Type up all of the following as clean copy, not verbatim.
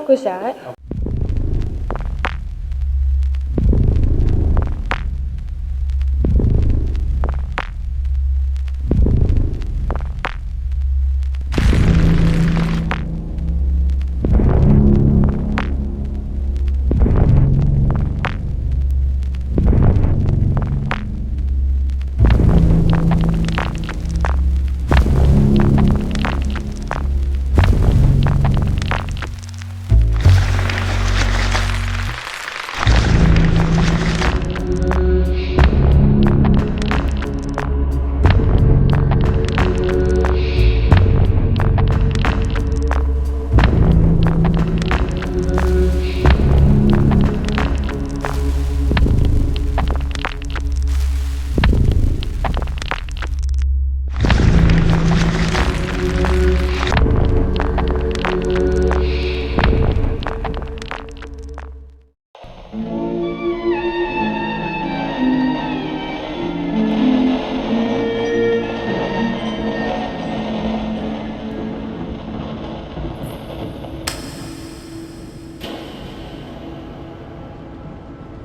was that?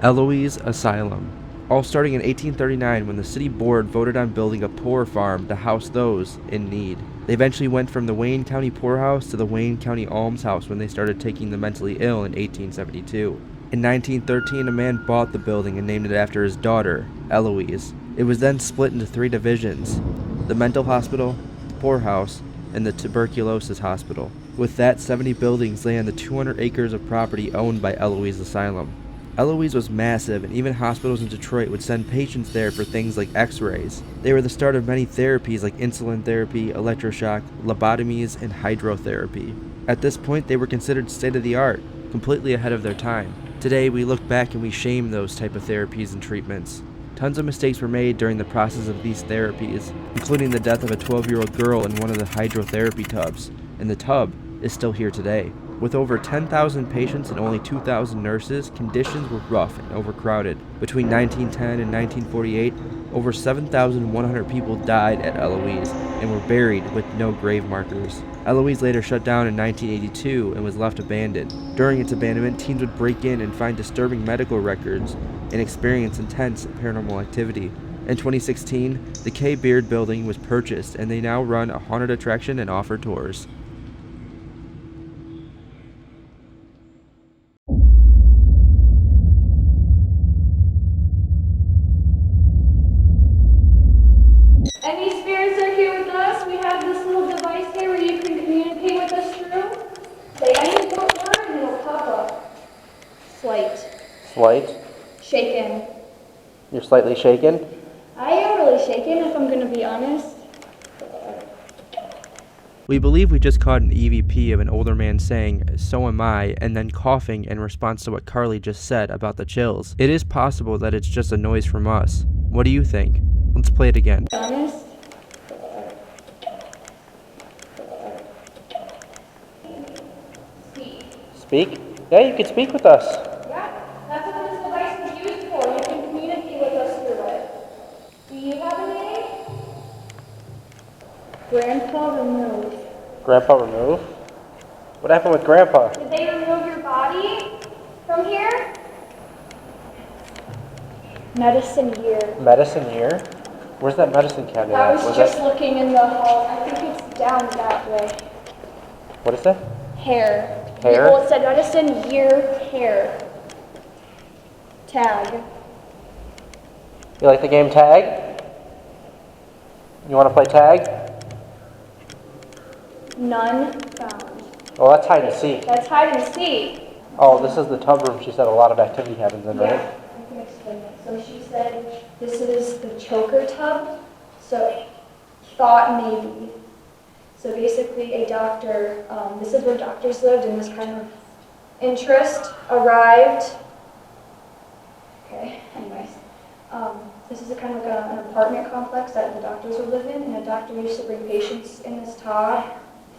Eloise Asylum. All starting in 1839 when the city board voted on building a poor farm to house those in need. They eventually went from the Wayne County Poorhouse to the Wayne County Almshouse when they started taking the mentally ill in 1872. In 1913, a man bought the building and named it after his daughter, Eloise. It was then split into 3 divisions: the mental hospital, the poorhouse, and the tuberculosis hospital. With that, 70 buildings lay on the 200 acres of property owned by Eloise Asylum. Eloise was massive, and even hospitals in Detroit would send patients there for things like x-rays. They were the start of many therapies like insulin therapy, electroshock, lobotomies, and hydrotherapy. At this point, they were considered state-of-the-art, completely ahead of their time. Today, we look back and we shame those type of therapies and treatments. Tons of mistakes were made during the process of these therapies, including the death of a 12-year-old girl in one of the hydrotherapy tubs, and the tub is still here today. With over 10,000 patients and only 2,000 nurses, conditions were rough and overcrowded. Between 1910 and 1948, over 7,100 people died at Eloise and were buried with no grave markers. Eloise later shut down in 1982 and was left abandoned. During its abandonment, teens would break in and find disturbing medical records and experience intense paranormal activity. In 2016, the K. Beard building was purchased and they now run a haunted attraction and offer tours. Any spirits are here with us? We have this little device here where you can communicate with us through. Say any word and it'll pop up. Slight. Slight? Shaken. You're slightly shaken? I am really shaken, if I'm going to be honest. We believe we just caught an EVP of an older man saying, "So am I," and then coughing in response to what Carly just said about the chills. It is possible that it's just a noise from us. What do you think? Let's play it again. Honest? Speak? Yeah, you can speak with us. Yeah, that's what this device is used for. You can communicate with us through it. Do you have a name? Grandpa removed. Grandpa removed? What happened with Grandpa? Did they remove your body from here? Medicine year. Medicine year? Where's that medicine cabinet I at? was just looking in the hall. I think it's down that way. What is that? Hair. Hair? Well, it said medicine year hair. Tag. You like the game tag? You want to play tag? None found. Oh, that's hide and seek. That's hide and seek. Oh, this is the tub room she said a lot of activity happens in, right? Yeah, I can explain it. So she said this is the choker tub. So thought maybe. So basically a doctor, this is where doctors lived, and this kind of interest arrived. Okay, anyways. This is a kind of like an apartment complex that the doctors would live in, and a doctor used to bring patients in this tub.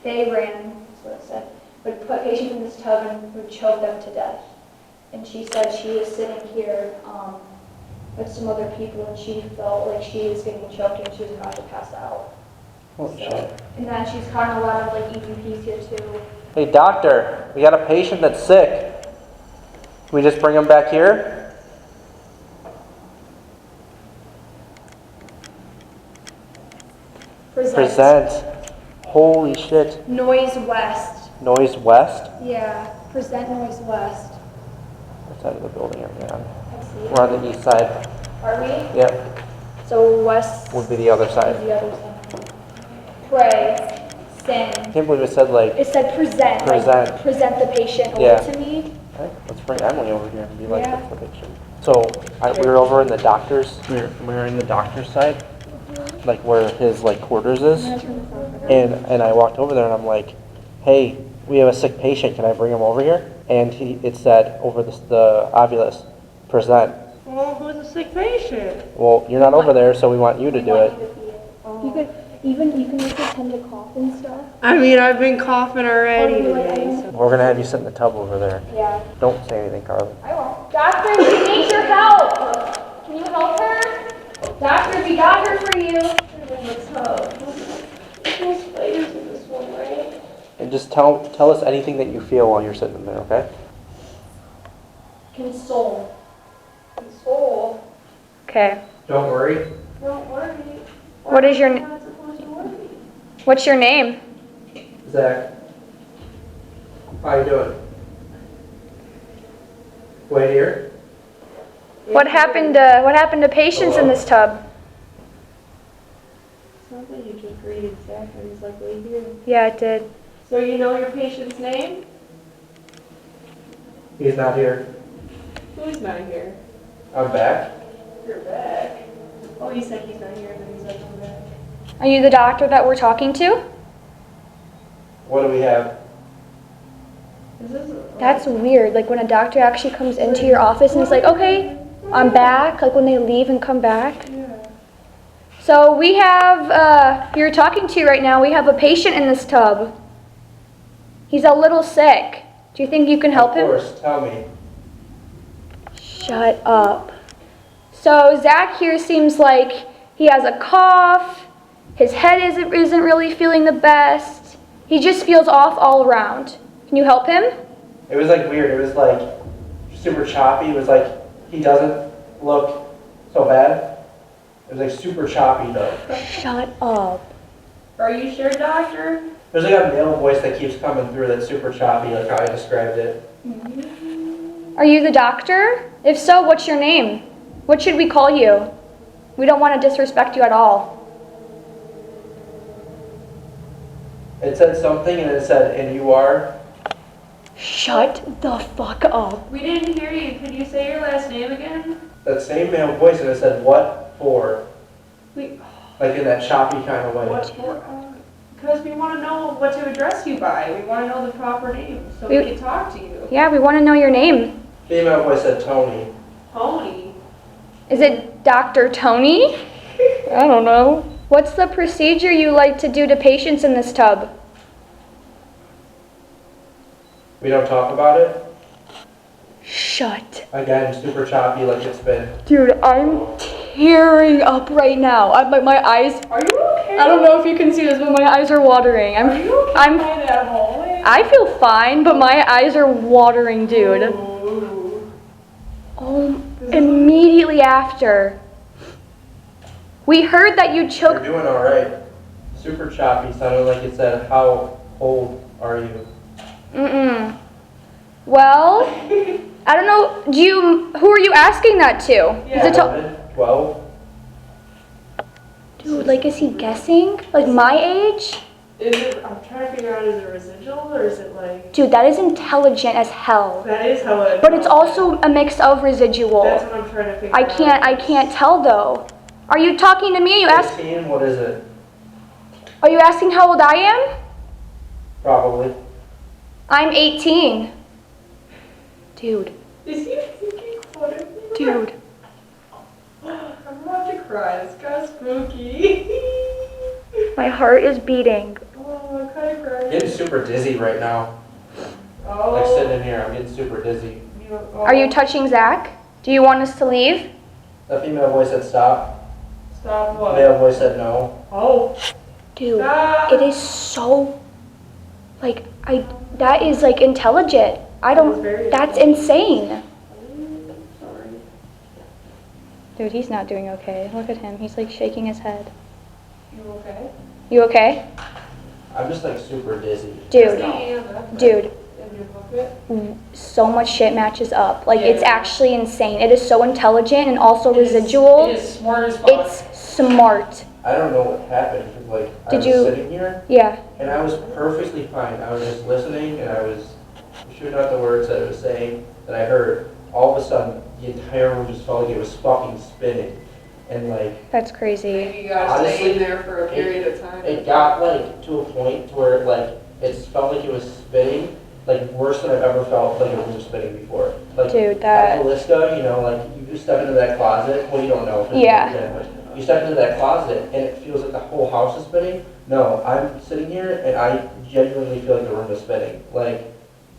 They ran, that's what it said, would put patients in this tub and would choke them to death. And she said she was sitting here with some other people, and she felt like she was getting choked and she was about to pass out. Oh, shit. And then she's caught a lot of like EVPs here too. Hey, doctor, we got a patient that's sick. Can we just bring him back here? Present. Holy shit. Noise West. Noise West? Yeah, present Noise West. What side of the building are we on? Let's see. We're on the east side. Are we? Yep. So West Would be the other is side. the other side. Pray, sin. I can't believe it said like, It said present. Present. Like, present the patient Yeah. over to me. hey, let's bring Emily over here and be like, Yeah. what's the picture? So we were over in the doctor's, we were in the doctor's side, like where his like quarters is. And I walked over there and I'm like, hey, we have a sick patient. Can I bring him over here? And it said over the Ovilus, present. Well, who's a sick patient? Well, you're not over there, so we want you to do it. You can like pretend to cough and stuff. I mean, I've been coughing already Or you like, today. So. We're gonna have you sit in the tub over there. Yeah. Don't say anything, Carly. I won't. Doctor, we need your help. Can you help her? Doctor, we got her for you. What's up? There's spiders in this one, right? And just tell us anything that you feel while you're sitting there, okay? Console. Console. Okay. Don't worry. Don't worry. What is your I'm not supposed to worry. What's your name? Zach. How you doing? Wait here. What happened to patients in this tub? Something you just greeted Zach and he's like, wait here. Yeah, it did. So you know your patient's name? He's not here. Who's not here? I'm back. You're back. Oh, you said he's not here, and then he's like, I'm back. Are you the doctor that we're talking to? What do we have? Is this That's weird. Like when a doctor actually comes into your office and is like, okay, I'm back. Like when they leave and come back. Yeah. So we have, you're talking to right now, we have a patient in this tub. He's a little sick. Do you think you can help him? Of course, tell me. Shut up. So Zach here seems like he has a cough. His head isn't really feeling the best. He just feels off all around. Can you help him? It was like weird. It was like super choppy. It was like he doesn't look so bad. It was like super choppy though. Shut up. Are you sure, doctor? There's like a male voice that keeps coming through that's super choppy, like how I described it. Are you the doctor? If so, what's your name? What should we call you? We don't want to disrespect you at all. It said something and it said, and you are? Shut the fuck up. We didn't hear you. Could you say your last name again? That same male voice and it said, what for? We, Like in that choppy kind of way. what for? Because we want to know what to address you by. We want to know the proper name so we can talk to you. Yeah, we want to know your name. Female voice said Tony. Tony. Is it Dr. Tony? I don't know. What's the procedure you like to do to patients in this tub? We don't talk about it? Shut. Again, super choppy like it's been. Dude, I'm tearing up right now. My eyes, Are you okay? I don't know if you can see this, but my eyes are watering. Are you okay I'm by that hallway? I feel fine, but my eyes are watering, dude. Ooh. Oh, immediately after. We heard that you You're choked. doing alright. Super choppy, sounded like it said, how old are you? Mm-mm. Well, I don't know. Who are you asking that to? Yeah. Is it to- 11? 12? Dude, like, is he guessing? Like my age? Is it, I'm trying to figure out, is it residual or is it like, Dude, that is intelligent as hell. that is how it. But it's also a mix of residual. That's what I'm trying to figure I out. can't tell though. Are you talking to me? Are 16? What is it? you asking how old I am? Probably. I'm 18. Dude, Is he thinking what of me? dude. I'm about to cry. This guy's spooky. My heart is beating. Oh, I'm kind of crying. Getting super dizzy right now. Oh. Like sitting in here, I'm getting super dizzy. Are you touching Zach? Do you want us to leave? The female voice said stop. Stop what? Male voice said no. Oh. Dude, Stop. it is so, like, That is like intelligent. I don't, that's insane. Sorry. Dude, he's not doing okay. Look at him. He's like shaking his head. You okay? You okay? I'm just like super dizzy. Dude, dude, In your bucket? so much shit matches up. Like, it's Yeah. actually insane. It is so intelligent and also residual. It is smart as fuck. It's smart. I don't know what happened, 'cause, like, I was sitting here, Yeah. and I was perfectly fine. I was just listening, and I was shooting out the words that it was saying, that I heard. All of a sudden, the entire room just felt like it was fucking spinning. And, like, That's crazy. Maybe you gotta Honestly, stay in there for a period of time. it got, like, to a point to where, like, it felt like it was spinning, like, worse than I've ever felt like a room was spinning before. Like, Dude, at that, Calista, you know, like, you just step into that closet, well, you don't know. 'Cause Yeah. but you step into that closet, and it feels like the whole house is spinning. No, I'm sitting here, and I genuinely feel like the room is spinning. Like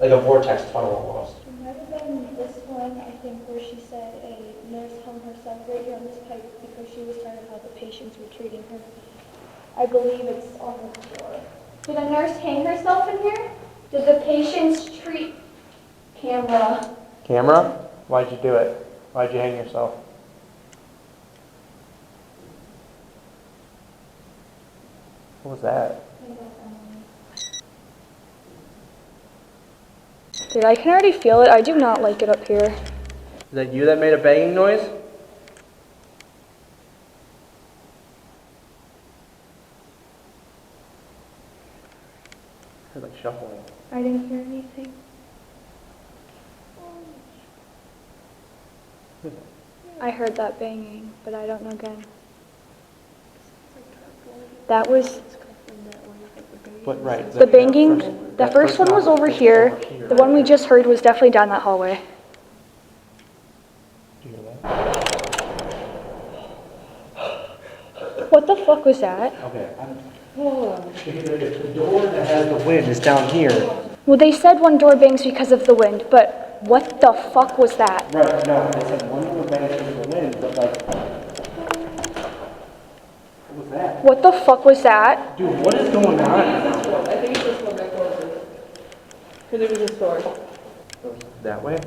a vortex tunnel almost. It might have been this one, I think, where she said a nurse hung herself right here on this pipe because she was tired of how the patients were treating her. I believe it's on the floor. Did a nurse hang herself in here? Did the patients treat camera? Camera? Why'd you do it? Why'd you hang yourself? What was that? dude, I can already feel it. I do not like it up here. Is that you that made a banging noise? I heard like shuffling. I didn't hear anything. I heard that banging, but I don't know again. That was But right. the banging. The first one was over here. The one we just heard was definitely down that hallway. Do you hear that? What the fuck was that? Okay. The door that has the wind is down here. Well, they said one door bangs because of the wind, but what the fuck was that? Right, no, they said one door bangs because of the wind, but like, what was that? What the fuck was that? Dude, what is going on? I think it's this one that closes. Because it was a store. That way?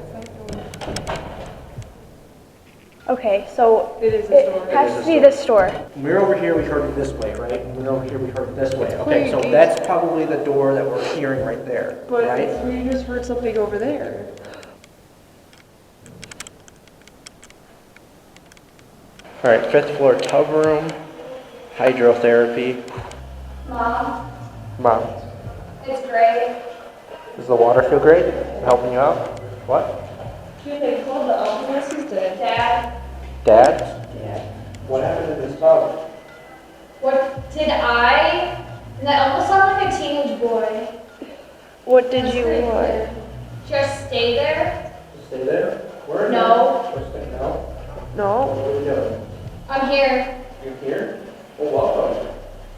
Okay, so It is a it store. has to be this store. When we were over here, we heard it this way, right? When we were over here, we heard it this way. Okay, so that's probably the door that we're hearing right there, But right? we just heard something over there. All right, 5th floor tub room, hydrotherapy. Mom, Mom, it's great. does the water feel great? Helping you out? What? Dude, they called the ambulance is dead. Dad, Dad? Yeah. What happened in this tub? what did I? That almost sounded like a teenage boy. What That's pretty clear. Just stay there? Stay there? Where? No. We're staying now? No. What are we doing? I'm here. You're here? Well, welcome.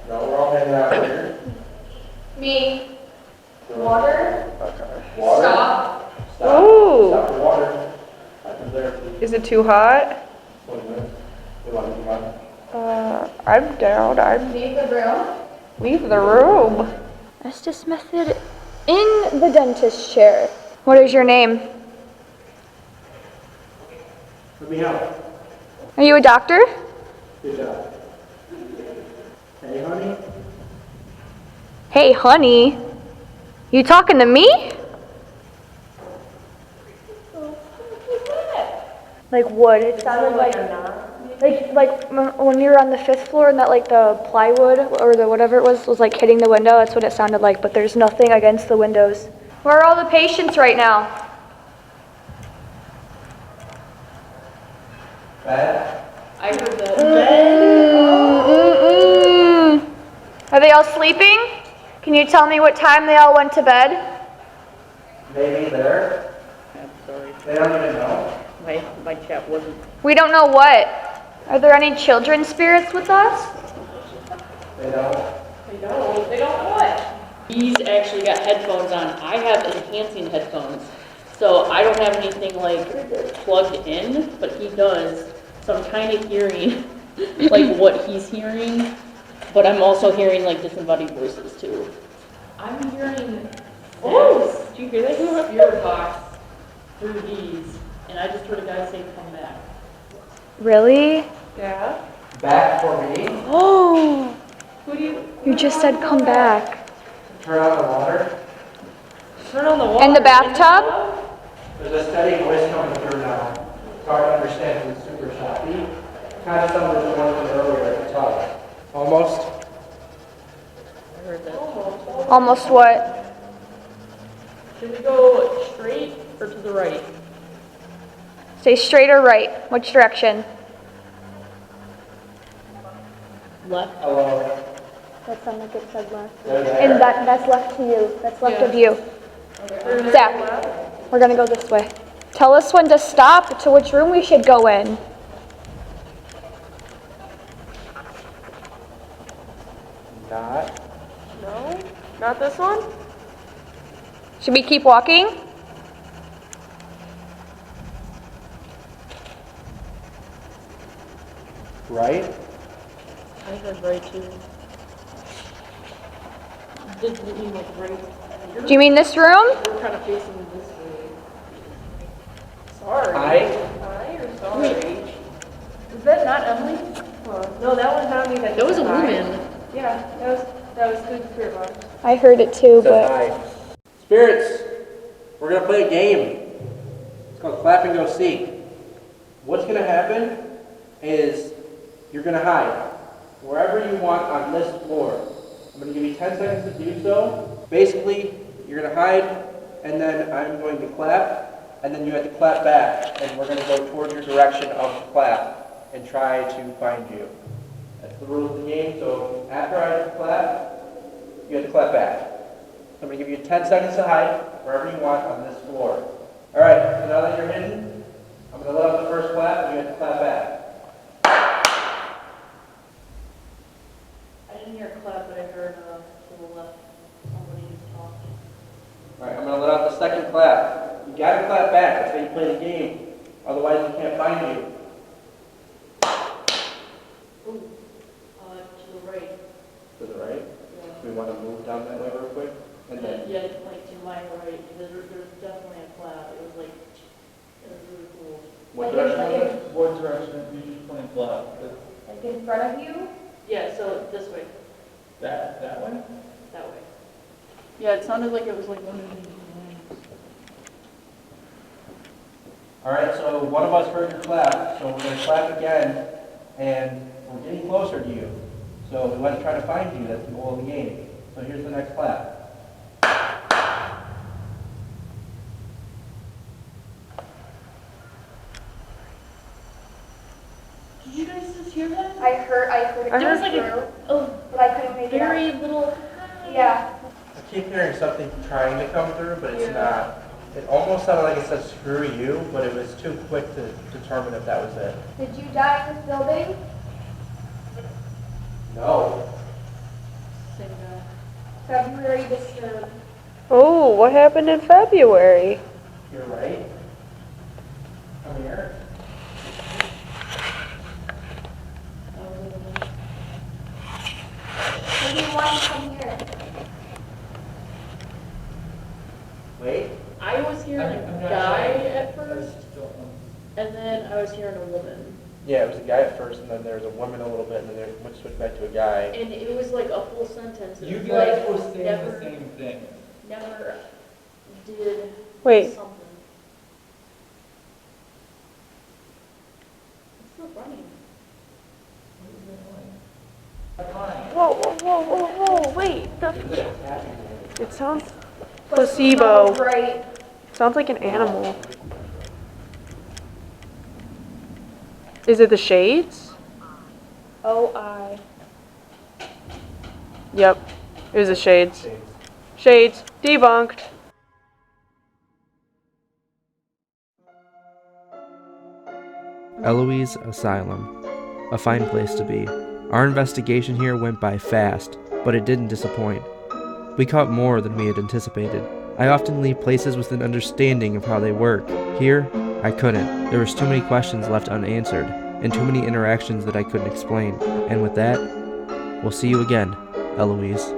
No, we're all hanging out here. Me. Water? Okay. Water? Stop. Stop. Ooh. Stop for water. Hydrotherapy. Is it too hot? 20 minutes. You want to come on? I'm down. I'm Leave the room. leave the room. Estes method in the dentist chair. What is your name? Let me help. Are you a doctor? Good job. Hey, honey. Hey, honey. You talking to me? Like wood. It sounded like when we were on the 5th floor and that like the plywood or the whatever it was like hitting the window. That's what it sounded like. But there's nothing against the windows. Where are all the patients right now? Bad? I heard that. Are they all sleeping? Can you tell me what time they all went to bed? Maybe there. I'm sorry. They don't even know. My chat wasn't. We don't know what. Are there any children spirits with us? They don't. They don't. They don't know what. He's actually got headphones on. I have enhancing headphones. So I don't have anything like plugged in, but he does. So I'm kind of hearing like what he's hearing, but I'm also hearing like disembodied voices too. I'm hearing Oh, did you hear that? You have your box through these, and I just heard a guy say, "Come back." Really? Yeah? Back for me. Oh, Who do you? you just said come back. Turn on the water. Turn on the water. In the bathtub? There's a steady voice coming through now. It's hard to understand because it's super choppy. Kind of similar to the one from earlier at the top. Almost. I heard that. Almost what? Should we go straight or to the right? Say straight or right? Which direction? Left. Hello. That sounded like it said left. They're there. And that's left to you. That's left of you. Zach, we're gonna go this way. Tell us when to stop, to which room we should go in. Not. No? Not this one? Should we keep walking? Right? I heard right too. Did you mean like right? Do you mean this room? We're kind of facing this way. Sorry. Hi. You're sorry. Is that not Emily? No, that was not me. That was a woman. Yeah, that was good spirit box. I heard it too, Says but hi. Spirits, we're gonna play a game. It's called Clap and Go Seek. What's gonna happen is you're gonna hide wherever you want on this floor. I'm gonna give you 10 seconds to do so. Basically, you're gonna hide, and then I'm going to clap, and then you have to clap back, and we're gonna go towards your direction of the clap and try to find you. That's the rules of the game. So after I clap, you have to clap back. So I'm going to give you 10 seconds to hide wherever you want on this floor. All right, so now that you're hidden, I'm going to let out the first clap, and you have to clap back. I didn't hear a clap, but I heard to the left somebody talking. All right, I'm going to let out the second clap. You got to clap back. That's how you play the game. Otherwise, we can't find you. Ooh, to the right. To the right. Yeah. We want to move down that way real quick. And then, Yeah, like to my right. There's definitely a clap. It was like, it was really cool. what Like direction was it? What direction are you pointing left? Like in front of you? Yeah, so this way, That way? that way. Yeah, it sounded like it was like one of these lines. All right, so one of us heard your clap, so we're going to clap again, and we're getting closer to you. So we want to try to find you. That's the goal of the game. So here's the next clap. Did you guys just hear that? I heard it There was come like through, a but I couldn't make it out. very little. Yeah. I keep hearing something trying to come through, but it's not. It almost sounded like it said screw you, but it was too quick to determine if that was it. Did you die in this building? No. Same guy. February disturbed. Oh, what happened in February? You're right. Come here. What do you want to come here? Wait. I was hearing I'm a not guy sure. at first, and then I was hearing a woman. Yeah, it was a guy at first, and then there was a woman a little bit, and then it switched back to a guy. And it was like a full sentence. It You was guys like, were saying never, the same thing. never did Wait. something. It's still running. Whoa, whoa, whoa, whoa, whoa, wait. It sounds Placebo. placebo. Right. Sounds like an animal. Is it the shades? O-I. Yep. It was the shades. Shades. Debunked. Eloise Asylum. A fine place to be. Our investigation here went by fast, but it didn't disappoint. We caught more than we had anticipated. I often leave places with an understanding of how they work. Here, I couldn't. There was too many questions left unanswered, and too many interactions that I couldn't explain. And with that, we'll see you again, Eloise.